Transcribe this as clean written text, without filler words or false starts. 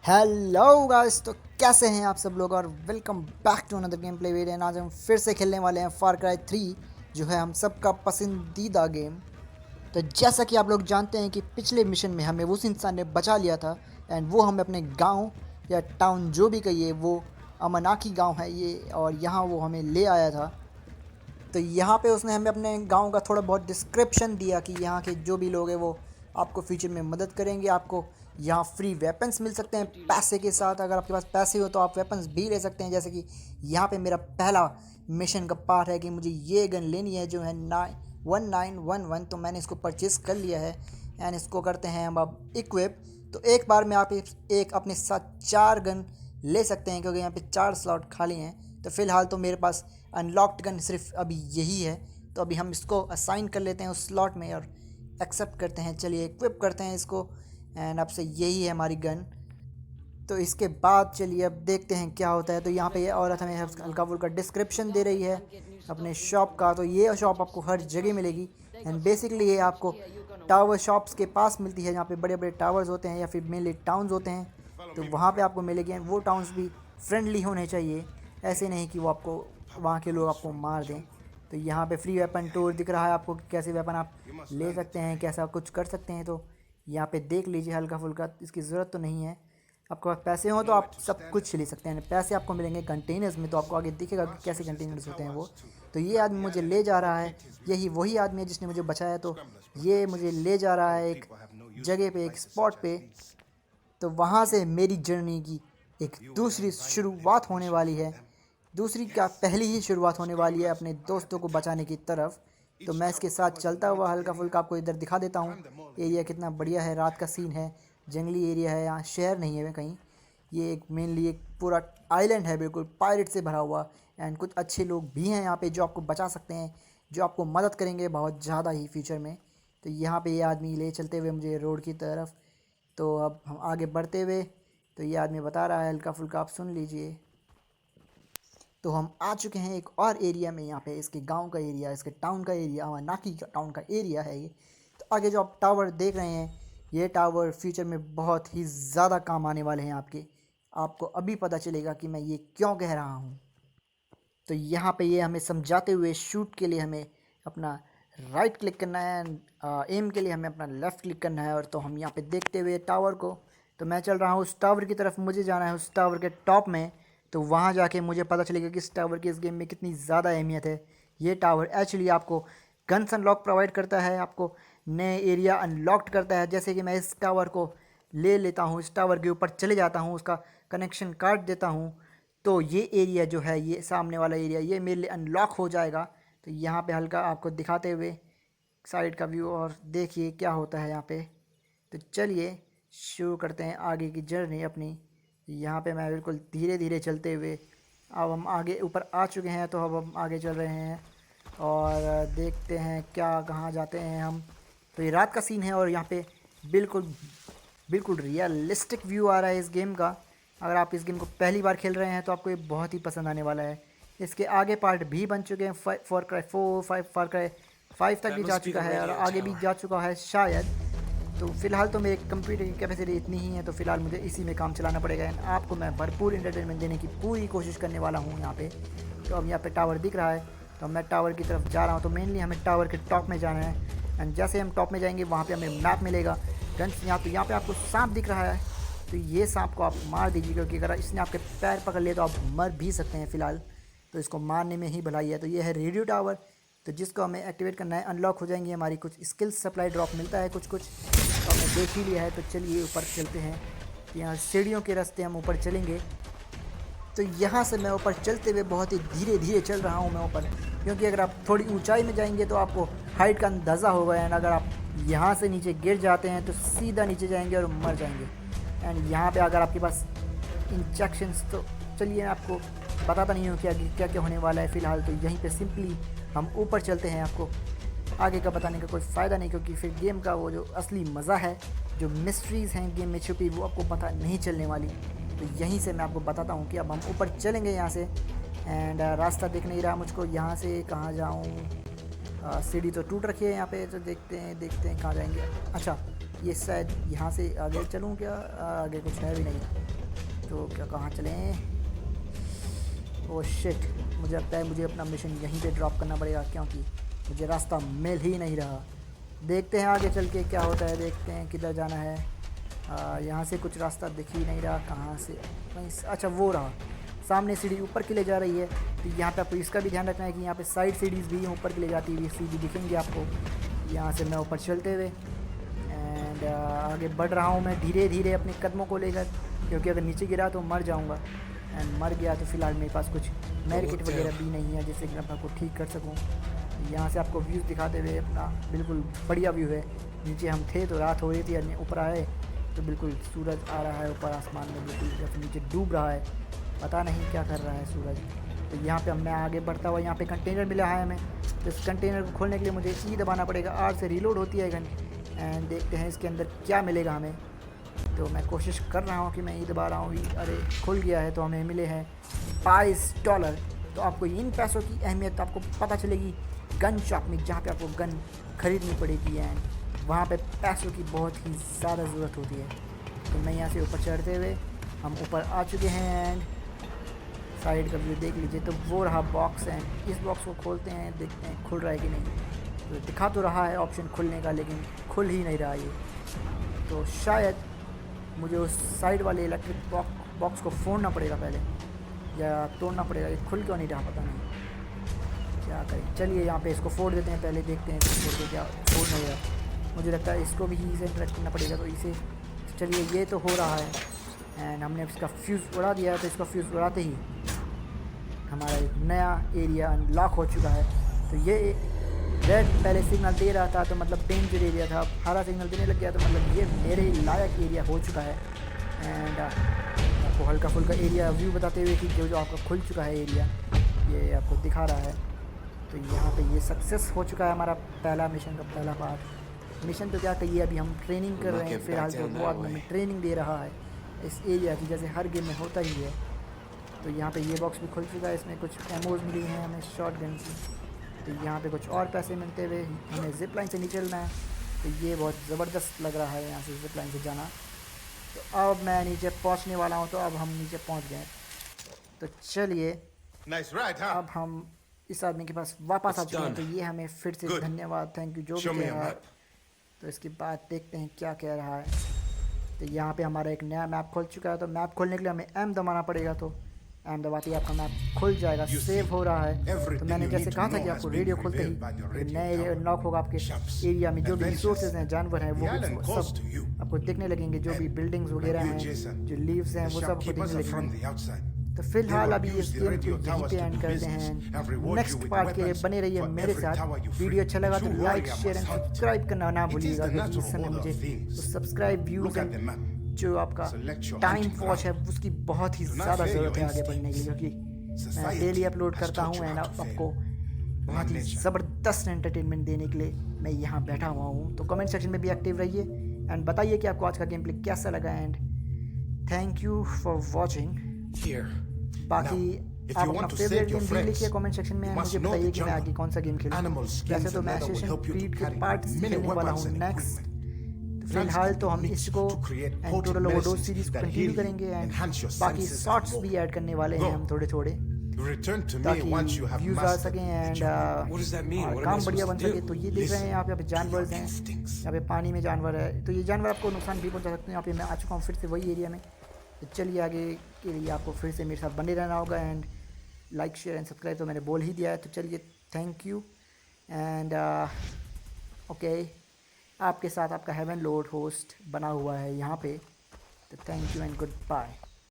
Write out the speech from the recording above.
Hello guys, तो कैसे हैं आप सब लोग और welcome back to another game play video. आज हम फिर से खेलने वाले हैं फार क्राई 3, जो है हम सबका पसंदीदा गेम। तो जैसा कि आप लोग जानते हैं कि पिछले मिशन में हमें उस इंसान ने बचा लिया था एंड वो हमें अपने गांव या टाउन जो भी कहिए, वो अमनाकी गांव है ये, और यहाँ वो हमें ले आया था। तो यहाँ पे उसने हमें अपने गांव का थोड़ा बहुत डिस्क्रिप्शन दिया कि यहाँ के जो भी लोग हैं वो आपको फ्यूचर में मदद करेंगे। आपको यहाँ फ्री वेपन्स मिल सकते हैं पैसे के साथ। अगर आपके पास पैसे हो तो आप वेपन्स भी ले सकते हैं। जैसे कि यहाँ पे मेरा पहला मिशन का पार्ट है कि मुझे ये गन लेनी है जो है 1911। तो मैंने इसको परचेज़ कर लिया है एंड इसको करते हैं हम अब इक्विप। तो एक बार में आप एक अपने साथ 4 गन ले सकते हैं क्योंकि यहाँ पे 4 स्लॉट खाली हैं। तो फ़िलहाल तो मेरे पास अनलॉक्ड गन सिर्फ अभी यही है। तो अभी हम इसको असाइन कर लेते हैं उस स्लॉट में और एक्सेप्ट करते हैं। चलिए इक्विप करते हैं इसको एंड अब से यही है हमारी गन। तो इसके बाद चलिए अब देखते हैं क्या होता है। तो यहाँ पे ये औरत हमें हल्का फुल्का डिस्क्रिप्शन दे रही है अपने शॉप का। तो ये शॉप आपको हर जगह मिलेगी एंड बेसिकली ये आपको टावर शॉप्स के पास मिलती है, जहाँ पे बड़े बड़े टावर्स होते हैं या फिर मेनली टाउन्स होते हैं। तो वहाँ पे आपको मिलेगी एंड वो टाउन्स भी फ्रेंडली होने चाहिए, ऐसे नहीं कि वो आपको वहाँ के लोग आपको मार दें। तो यहाँ पे फ्री वेपन टूर दिख रहा है आपको कि कैसे वेपन आप ले सकते हैं, कैसा कुछ कर सकते हैं। तो यहाँ पे देख लीजिए हल्का फुल्का, इसकी ज़रूरत तो नहीं है। आपके पास पैसे हो तो आप सब कुछ ले सकते हैं। पैसे आपको मिलेंगे कंटेनर्स में, तो आपको आगे दिखेगा कि कैसे कंटेनर्स होते हैं वो। तो ये आदमी मुझे ले जा रहा है, यही वही आदमी है जिसने मुझे बचाया। तो ये मुझे ले जा रहा है एक जगह पे, एक स्पॉट पे। तो वहाँ से मेरी जर्नी की एक दूसरी शुरुआत होने वाली है। दूसरी क्या, पहली ही शुरुआत होने वाली है अपने दोस्तों को बचाने की तरफ। तो मैं इसके साथ चलता हुआ हल्का फुल्का आपको इधर दिखा देता हूँ। एरिया कितना बढ़िया है, रात का सीन है, जंगली एरिया है, यहाँ शहर नहीं है कहीं। ये एक मेनली एक पूरा आइलैंड है, बिल्कुल पायरेट से भरा हुआ। एंड कुछ अच्छे लोग भी हैं यहाँ पे जो आपको बचा सकते हैं, जो आपको मदद करेंगे बहुत ज़्यादा ही फ्यूचर में। तो यहाँ पे ये आदमी ले चलते हुए मुझे रोड की तरफ। तो अब हम आगे बढ़ते हुए, तो ये आदमी बता रहा है हल्का फुल्का, आप सुन लीजिए। तो हम आ चुके हैं एक और एरिया में। यहाँ पे इसके गांव का एरिया, इसके टाउन का एरिया, नाकी का टाउन का एरिया है ये। तो आगे जो आप टावर देख रहे हैं, ये टावर फ्यूचर में बहुत ही ज़्यादा काम आने वाले हैं आपके। आपको अभी पता चलेगा कि मैं ये क्यों कह रहा हूँ। तो यहाँ पे ये हमें समझाते हुए, शूट के लिए हमें अपना राइट क्लिक करना है एंड एम के लिए हमें अपना लेफ़्ट क्लिक करना है। और तो हम यहाँ पे देखते हुए टावर को, तो मैं चल रहा हूँ उस टावर की तरफ। मुझे जाना है उस टावर के टॉप में। तो वहाँ जाके मुझे पता चलेगा कि इस टावर की इस गेम में कितनी ज़्यादा अहमियत है। ये टावर एक्चुअली आपको गन्स अनलॉक प्रोवाइड करता है, आपको नए एरिया अनलॉक्ड करता है। जैसे कि मैं इस टावर को ले लेता हूँ, इस टावर के ऊपर चले जाता हूँ, उसका कनेक्शन काट देता हूँ, तो ये एरिया जो है, ये सामने वाला एरिया, ये मेरे लिए अनलॉक हो जाएगा। तो यहाँ पे हल्का आपको दिखाते हुए साइड का व्यू और देखिए क्या होता है यहाँ पे। तो चलिए शुरू करते हैं आगे की जर्नी अपनी। यहाँ पे मैं बिल्कुल धीरे धीरे चलते हुए, अब हम आगे ऊपर आ चुके हैं। तो अब हम आगे चल रहे हैं और देखते हैं क्या, कहाँ जाते हैं हम। तो ये रात का सीन है और यहाँ पे बिल्कुल बिल्कुल रियलिस्टिक व्यू आ रहा है इस गेम का। अगर आप इस गेम को पहली बार खेल रहे हैं तो आपको ये बहुत ही पसंद आने वाला है। इसके आगे पार्ट भी बन चुके हैं, फार क्राई 4, 5, फार क्राई 5 तक भी जा चुका है और आगे भी जा चुका है शायद। तो फ़िलहाल तो मेरे कंप्यूटर की कैपेसिटी इतनी ही है, तो फ़िलहाल मुझे इसी में काम चलाना पड़ेगा एंड आपको मैं भरपूर इंटरटेनमेंट देने की पूरी कोशिश करने वाला हूँ यहाँ पे। तो अब यहाँ पे टावर दिख रहा है, तो मैं टावर की तरफ जा रहा हूँ। तो मेनली हमें टावर के टॉप में जाना है एंड जैसे हम टॉप में जाएंगे वहाँ पे हमें मैप मिलेगा, गन्स। यहाँ पे आपको सांप दिख रहा है, तो ये सांप को आप मार दीजिए क्योंकि अगर इसने आपके पैर पकड़ लिए तो आप मर भी सकते हैं फ़िलहाल। तो इसको मारने में ही भलाई है। तो ये है रेडियो टावर, तो जिसको हमें एक्टिवेट करना है। अनलॉक हो जाएंगी हमारी कुछ स्किल्स, सप्लाई ड्रॉप मिलता है कुछ कुछ, तो हमने देख ही लिया है। तो चलिए ऊपर चलते हैं। यहाँ सीढ़ियों के रास्ते हम ऊपर चलेंगे। तो यहाँ से मैं ऊपर चलते हुए बहुत ही धीरे धीरे चल रहा हूँ मैं ऊपर, क्योंकि अगर आप थोड़ी ऊंचाई में जाएंगे तो आपको हाइट का अंदाज़ा होगा एंड अगर आप यहाँ से नीचे गिर जाते हैं तो सीधा नीचे जाएंगे और मर जाएंगे। एंड यहाँ पे अगर आपके पास इंजेक्शंस, तो चलिए मैं आपको बताता नहीं हूँ क्या क्या क्या होने वाला है फ़िलहाल। तो यहीं पे सिंपली हम ऊपर चलते हैं। आपको आगे का बताने का कोई फ़ायदा नहीं, क्योंकि फिर गेम का वो जो असली मज़ा है, जो मिस्ट्रीज़ हैं गेम में छुपी, वो आपको पता नहीं चलने वाली। तो यहीं से मैं आपको बताता हूँ कि अब हम ऊपर चलेंगे यहाँ से। एंड रास्ता दिख नहीं रहा मुझको, यहाँ से कहाँ जाऊँ। सीढ़ी तो टूट रखी है यहाँ पे, तो देखते हैं कहाँ जाएंगे। अच्छा, ये शायद यहाँ से आगे चलूँ क्या? आगे कुछ है भी नहीं, तो क्या कहाँ चलें? ओह शिट, मुझे लगता है मुझे अपना मिशन यहीं पे ड्रॉप करना पड़ेगा, क्योंकि मुझे रास्ता मिल ही नहीं रहा। देखते हैं आगे चल के क्या होता है, देखते हैं किधर जाना है। यहाँ से कुछ रास्ता दिख ही नहीं रहा, कहाँ से वहीं अच्छा वो रहा, सामने सीढ़ी ऊपर के लिए जा रही है। तो यहाँ पे आपको इसका भी ध्यान रखना है कि यहाँ पे साइड सीढ़ीज़ भी ऊपर के लिए जाती हुई सीढ़ी दिखेंगी आपको। यहाँ से मैं ऊपर चलते हुए एंड आगे बढ़ रहा हूँ मैं धीरे धीरे अपने कदमों को लेकर, क्योंकि अगर नीचे गिरा तो मर जाऊँगा, एंड मर गया तो फ़िलहाल मेरे पास कुछ मेडिकेट किट वगैरह भी नहीं है जिससे कि मैं अपना को ठीक कर सकूँ। यहाँ से आपको व्यूज़ दिखाते हुए अपना बिल्कुल बढ़िया व्यू है। नीचे हम थे तो रात हो रही थी, ऊपर आए तो बिल्कुल सूरज आ रहा है ऊपर आसमान में, बिल्कुल जब नीचे डूब रहा है, पता नहीं क्या कर रहा है सूरज। तो यहाँ पे मैं आगे बढ़ता हुआ, यहाँ पे कंटेनर मिला है हमें, तो इस कंटेनर को खोलने के लिए मुझे ई दबाना पड़ेगा। आर से रीलोड होती है गन, एंड देखते हैं इसके अंदर क्या मिलेगा हमें। तो मैं कोशिश कर रहा हूँ कि मैं ई दबा रहा हूँ, अरे खुल गया है। तो हमें मिले हैं $22। तो आपको इन पैसों की अहमियत आपको पता चलेगी गन शॉप में, जहाँ पे आपको गन खरीदनी पड़ेगी, एंड वहाँ पे पैसों की बहुत ही ज़्यादा ज़रूरत होती है। तो मैं यहाँ से ऊपर चढ़ते हुए हम ऊपर आ चुके हैं, एंड साइड का व्यू देख लीजिए। तो वो रहा बॉक्स, एंड इस बॉक्स को खोलते हैं, देखते हैं खुल रहा है कि नहीं। तो दिखा तो रहा है ऑप्शन खुलने का, लेकिन खुल ही नहीं रहा ये। तो शायद मुझे उस साइड वाले इलेक्ट्रिक बॉक्स को फोड़ना पड़ेगा पहले, या तोड़ना पड़ेगा। ये खुल क्यों नहीं रहा, पता नहीं क्या करें। चलिए यहाँ पे इसको फोड़ देते हैं, पहले देखते हैं इसको फोड़ के क्या फोड़ नहीं रहा। मुझे लगता है इसको भी इसे इंटरेक्ट करना पड़ेगा, तो इसे चलिए ये तो हो रहा है, एंड हमने इसका फ्यूज़ उड़ा दिया है। तो इसका फ्यूज़ उड़ाते ही हमारा एक नया एरिया अनलॉक हो चुका है। तो ये रेड पहले सिग्नल दे रहा था, तो मतलब डेंजर एरिया था, अब हरा सिग्नल देने लग गया, तो मतलब ये मेरे लायक एरिया हो चुका है। एंड आपको हल्का फुल्का एरिया व्यू बताते हुए कि जो आपका खुल चुका है एरिया, ये आपको दिखा रहा है। तो यहाँ पे ये सक्सेस हो चुका है हमारा पहला मिशन का पहला पार्ट। मिशन तो क्या कहिए, अभी हम ट्रेनिंग कर रहे हैं फिलहाल, तो वो आदमी हमें ट्रेनिंग दे रहा है इस एरिया की, जैसे हर गेम में होता ही है। तो यहाँ पे ये बॉक्स भी खुल चुका है, इसमें कुछ एमोज मिली हैं हमें शॉर्ट गन की। तो यहाँ पे कुछ और पैसे मिलते हुए हमें जिप लाइन से निकलना है। तो ये बहुत ज़बरदस्त लग रहा है यहाँ से जिप लाइन से जाना। तो अब मैं नीचे पहुँचने वाला हूँ, तो अब हम नीचे पहुँच गए। तो चलिए अब हम इस आदमी के पास वापस आ चुके हैं। तो ये हमें फिर से धन्यवाद, थैंक यू जो भी कह रहा है। तो इसके बाद देखते हैं क्या कह रहा है। तो यहाँ पे हमारा एक नया मैप खुल चुका है। तो मैप खोलने के लिए हमें एम दबाना पड़ेगा, तो एम दबाते ही आपका मैप खुल जाएगा, सेव हो रहा है। तो मैंने जैसे कहा था कि आपको रेडियो खोलते ही नए एरिया अनलॉक होगा, आपके एरिया में जो भी रिसोर्सेज हैं, जानवर हैं, वो भी सब आपको दिखने लगेंगे। जो भी बिल्डिंग्स वगैरह हैं, जो लीव्स हैं, वो सब आपको दिखने लगेंगे। तो फिलहाल अभी इस गेम को यहीं पे एंड करते हैं। नेक्स्ट पार्ट के लिए बने रहिए मेरे साथ। वीडियो अच्छा लगा तो लाइक शेयर एंड सब्सक्राइब करना ना भूलिएगा, क्योंकि इस समय मुझे सब्सक्राइब व्यूज एंड जो आपका टाइम वॉच है उसकी बहुत ही ज़्यादा ज़रूरत है आगे बढ़ने के लिए, क्योंकि मैं डेली अपलोड करता हूँ एंड आपको बहुत ही ज़बरदस्त एंटरटेनमेंट देने के लिए मैं यहाँ बैठा हुआ हूँ। तो कमेंट सेक्शन में भी एक्टिव रहिए एंड बताइए कि आपको आज का गेम प्ले कैसा लगा, and thank you for watching. बाकी आप अपना फेवरेट गेम भी लिखिए कमेंट सेक्शन में, मुझे बताइए कि मैं आगे कौन सा गेम खेलूँ। वैसे तो मैं एसेसिन क्रीड के पार्ट खेलने वाला हूँ नेक्स्ट। फिलहाल तो हम इसको एंड टोटल ओवरडोज सीरीज को कंटिन्यू करेंगे, एंड बाकी शॉर्ट्स भी ऐड करने वाले हैं हम थोड़े थोड़े, ताकि व्यूज आ सकें एंड काम बढ़िया बन सके। तो ये देख रहे हैं यहाँ पे जानवर हैं, यहाँ पे पानी में जानवर है, तो ये जानवर आपको नुकसान भी पहुँचा सकते हैं। यहाँ पे मैं आ चुका हूँ फिर से वही एरिया में। तो चलिए आगे के लिए आपको फिर से मेरे साथ बने रहना होगा, and like share and subscribe तो मैंने बोल ही दिया है। तो चलिए थैंक यू एंड ओके, आपके साथ आपका हेवन लॉर्ड होस्ट बना हुआ है यहाँ पे। तो thank you and good bye.